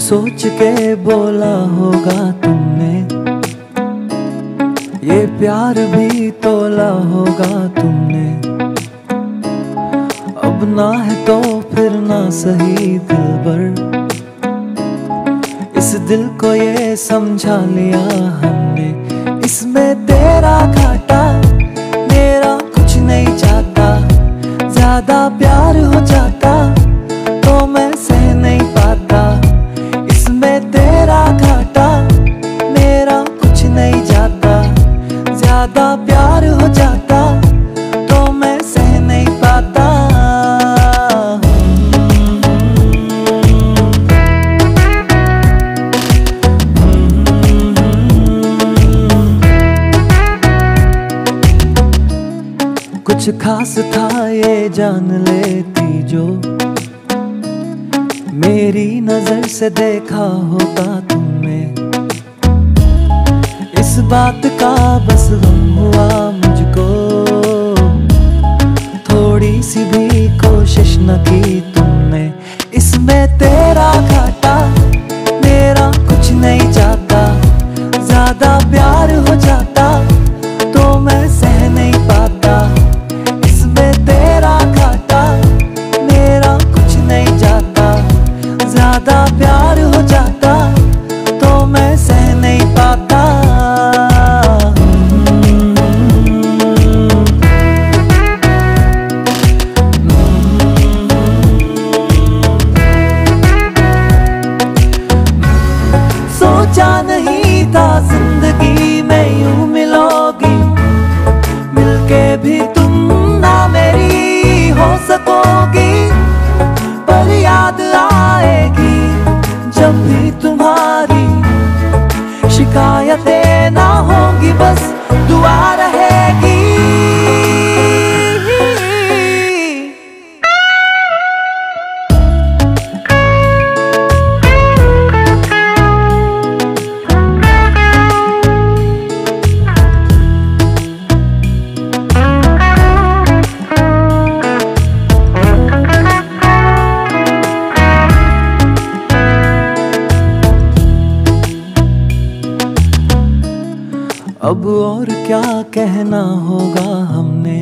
सोच के बोला होगा तुमने, ये प्यार भी तोला होगा तुमने। अब ना है तो फिर ना सही दिलबर, इस दिल को ये समझा लिया हमने। इसमें तेरा घाटा मेरा कुछ नहीं जाता, ज्यादा प्यार हो जाता तो मैं सह नहीं पाता। इसमें तेरा घाटा मेरा कुछ नहीं जाता, ज्यादा प्यार हो जाता तो मैं सह नहीं पाता। कुछ खास था ये जान लेती जो, मेरी नजर से देखा होता तुमने। इस बात का बस गम हुआ मुझको, थोड़ी सी भी कोशिश न की तुमने। इसमें तेरा घाटा मेरा कुछ नहीं जाता, ज्यादा प्यार हो जाता तो मैं सह नहीं पाता। इसमें तेरा घाटा मेरा कुछ नहीं जाता, ज्यादा प्यार हो जाता तो मैं सह नहीं पाता। सोचा नहीं था जिंदगी में यूं मिलोगी, मिलके भी तुम ना मेरी हो सकोगी। पर याद आएगी जब भी तुम्हारी, शिकायतें ना होंगी बस दुआ रहेगी। अब और क्या कहना होगा हमने,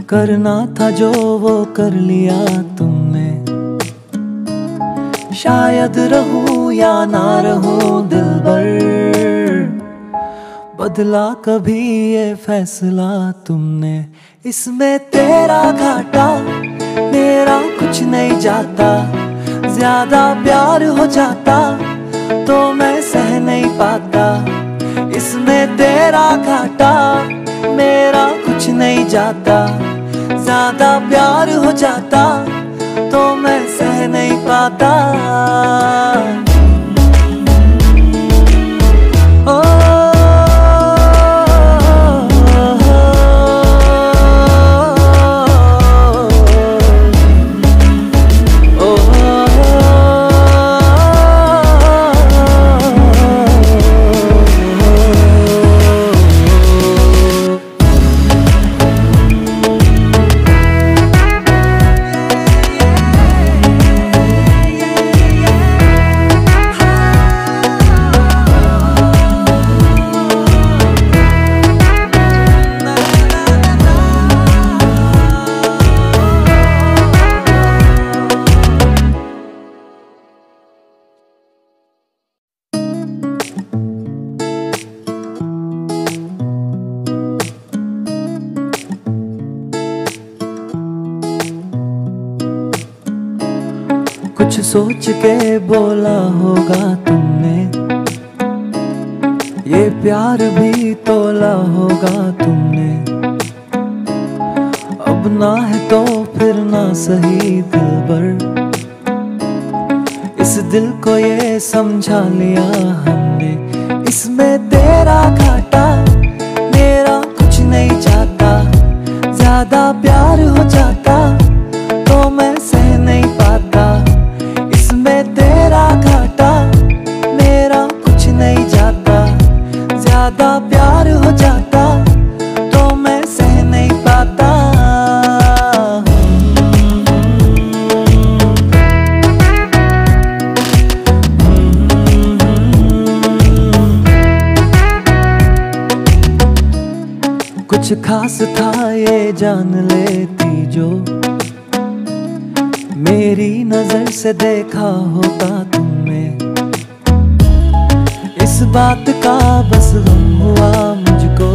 करना था जो वो कर लिया तुमने। शायद रहूं या ना रहूं दिलबर, बदला कभी ये फैसला तुमने। इसमें तेरा घाटा मेरा कुछ नहीं जाता, ज्यादा प्यार हो जाता तो मैं सह नहीं पाता। इसमें तेरा घाटा मेरा कुछ नहीं जाता, ज्यादा प्यार हो जाता तो मैं सह नहीं पाता। कुछ सोच के बोला होगा तुमने, ये प्यार भी तोला होगा तुमने। अब ना है तो फिर ना सही दिलबर, इस दिल को ये समझा लिया हमने। इसमें तेरा घाटा मेरा कुछ नहीं जाता, ज्यादा प्यार हो जाता तो मैं सह नहीं पाता। इसमें तेरा घाटा मेरा कुछ नहीं जाता, ज्यादा प्यार हो जाता तो मैं सह नहीं पाता। कुछ खास था ये जान लेती जो मेरी नजर से देखा होता तुमने। इस बात का बस गम हुआ मुझको,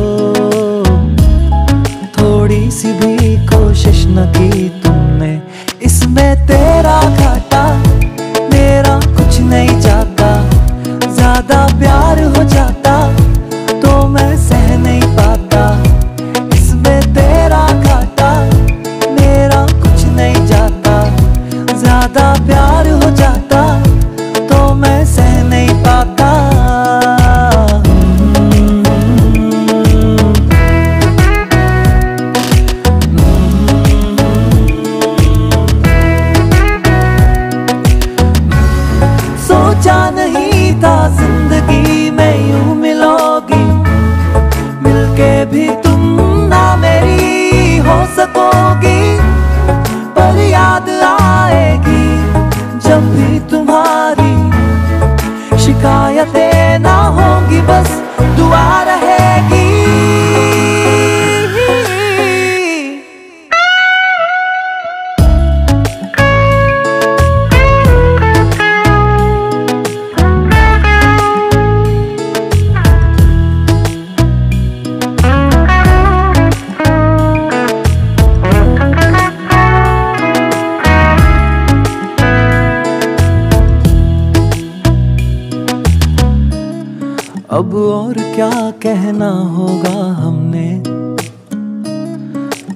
थोड़ी सी भी कोशिश न की तुमने। इसमें तेरा घाटा मेरा कुछ नहीं जाता, ज्यादा प्यार हो जाता तो मैं सह नहीं पाता। इसमें तेरा घाटा मेरा कुछ नहीं जाता, ज्यादा प्यार हो जाता तो मैं सह नहीं पाता। सोचा नहीं था जिंदगी में यूं मिलोगी, मिलके भी तुम ना मेरी हो सकोगी। पर याद आएगी जब भी तुम्हारी, शिकायतें ना होंगी बस दुआ रहेगी। अब और क्या कहना होगा हमने,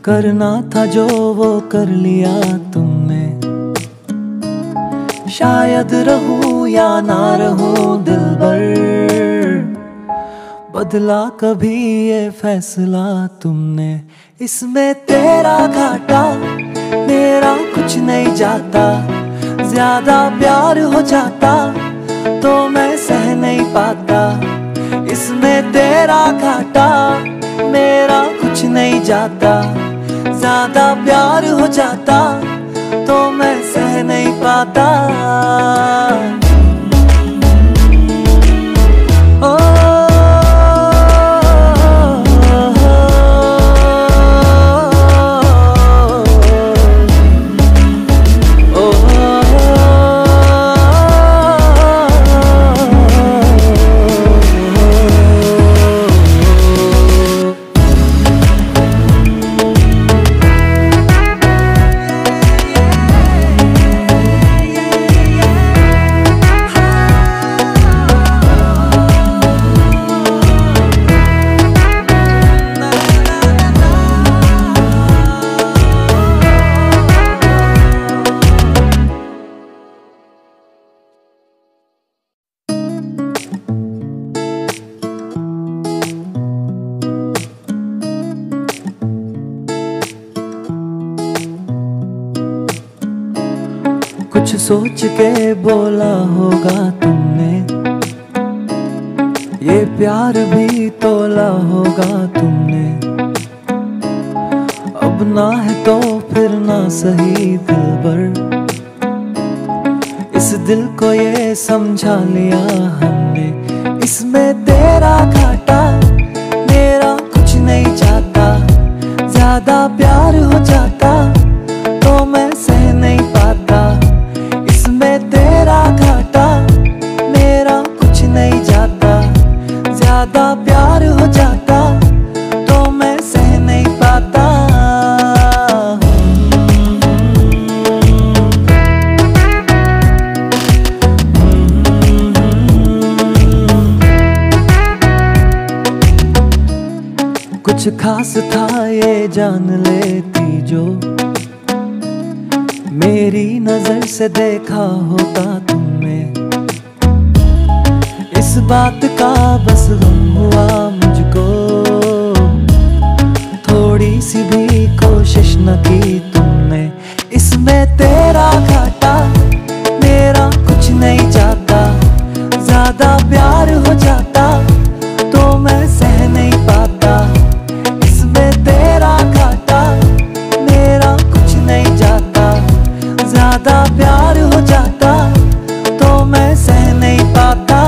करना था जो वो कर लिया तुमने। शायद रहूं या ना रहूं दिलबर, बदला कभी ये फैसला तुमने। इसमें तेरा घाटा मेरा कुछ नहीं जाता, ज्यादा प्यार हो जाता तो मैं सह नहीं पाता। इसमें तेरा घाटा मेरा कुछ नहीं जाता, ज्यादा प्यार हो जाता तो मैं सह नहीं पाता। कुछ सोच के बोला होगा तुमने, ये प्यार भी तोला होगा तुमने। अब ना है तो फिर ना सही दिलबर, इस दिल को ये समझा लिया हमने। इसमें तेरा घाटा मेरा कुछ नहीं जाता, ज्यादा प्यार हो जाता तो मैं सह नहीं पाता। इसमें तेरा घाटा मेरा कुछ नहीं जाता, ज्यादा प्यार हो जाता तो मैं सह नहीं पाता। कुछ खास था ये जान लेती जो मेरी नजर से देखा होता तुमने। इस बात का बस गम हुआ मुझको, थोड़ी सी भी कोशिश न की तुमने। इसमें तेरा घाटा मेरा कुछ नहीं जाता, ज्यादा प्यार हो जाता तो मैं सह नहीं पाता। इसमें तेरा घाटा मेरा कुछ नहीं जाता, ज्यादा प्यार हो जाता तो मैं सह नहीं पाता।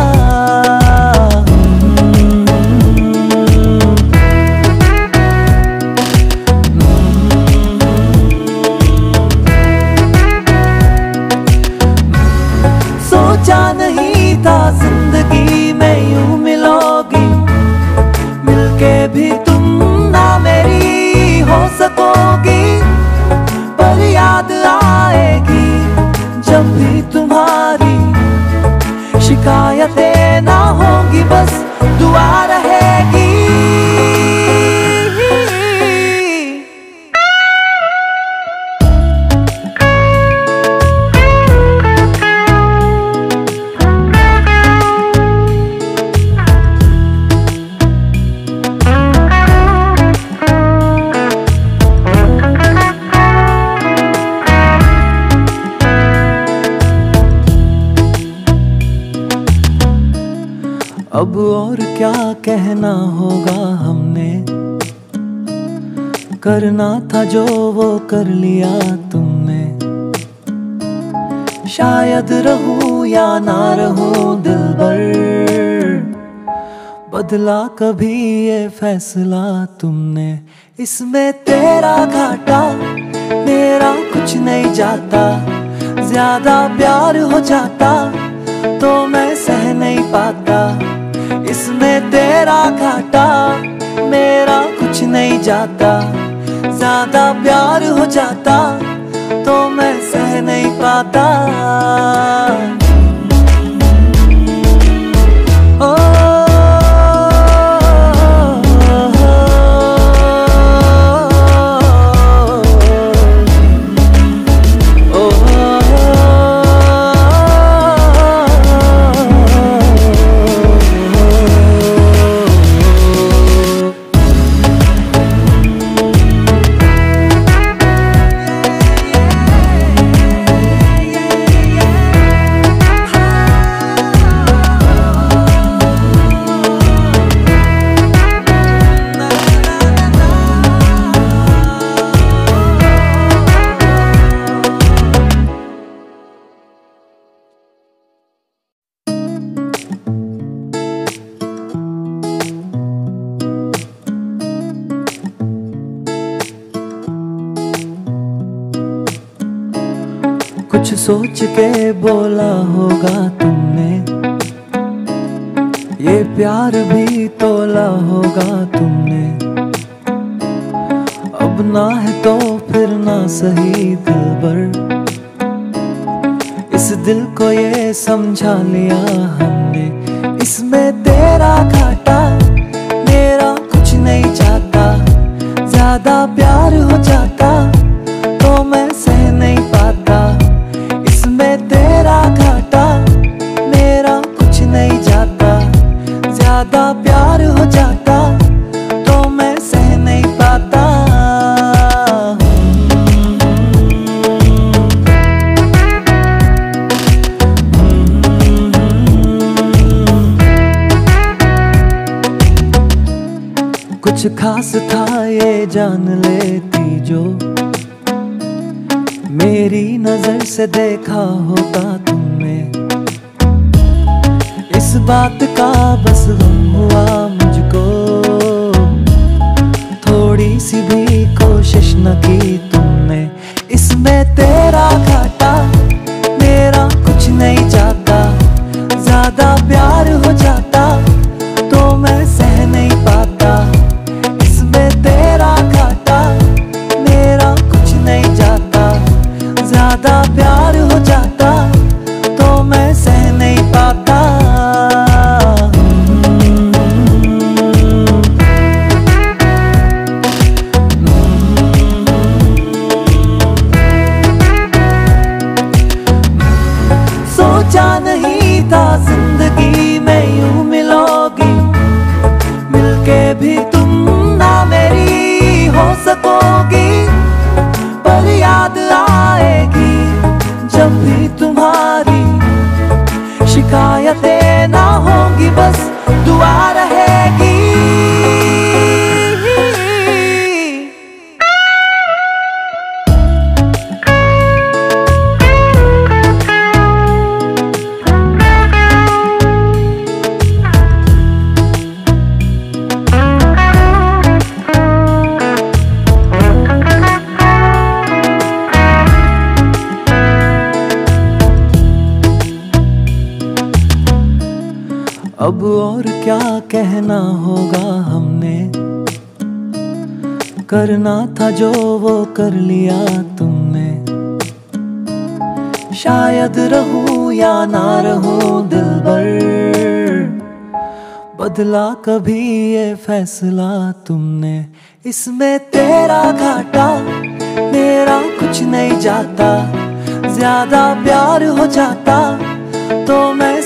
याद आएगी जब भी तुम्हारी। शिकायतें ना होंगी, बस दुआ रहेगी। अब और क्या कहना होगा हमने, करना था जो वो कर लिया तुमने। शायद रहूं या ना रहूं दिलबर, बदला कभी ये फैसला तुमने। इसमें तेरा घाटा मेरा कुछ नहीं जाता, ज्यादा प्यार हो जाता तो मैं सह नहीं पाता। इसमें तेरा घाटा मेरा कुछ नहीं जाता, ज्यादा प्यार हो जाता तो मैं सह नहीं पाता। ओ, कुछ सोच के बोला होगा तुमने, ये प्यार भी तोला होगा तुमने। अब ना है तो फिर ना सही दिलबर, इस दिल को ये समझा लिया हमने। इसमें तेरा घाटा मेरा कुछ नहीं जाता, ज्यादा प्यार हो जाता तो मैं सह नहीं पाता। इसमें तेरा घाटा मेरा कुछ नहीं जाता, ज्यादा प्यार हो जाता तो मैं सह नहीं पाता। कुछ खास था ये जान लेती जो, मेरी नजर से देखा होता तुमने। इस बात का बस गम हुआ मुझको, थोड़ी सी भी कोशिश न की तुमने। इसमें तेरा घाटा मेरा कुछ नहीं जाता, ज्यादा प्यार हो जाता तो मैं सह नहीं पाता। इसमें तेरा घाटा मेरा कुछ नहीं जाता, ज्यादा प्यार हो जाता तो मैं सह नहीं पाता। सोचा नहीं था जिंदगी में यूं मिलोगी, मिलके भी तुम ना मेरी हो सकोगी। पर याद आएगी जब भी तुम्हारी, शिकायतें ना होंगी, बस दुआ रहेगी। अब और क्या कहना होगा हमने, करना था जो वो कर लिया तुमने। शायद रहूं या ना रहूं दिलबर, बदला कभी ये फैसला तुमने, इसमें तेरा घाटा मेरा कुछ नहीं जाता, ज्यादा प्यार हो जाता तो मैं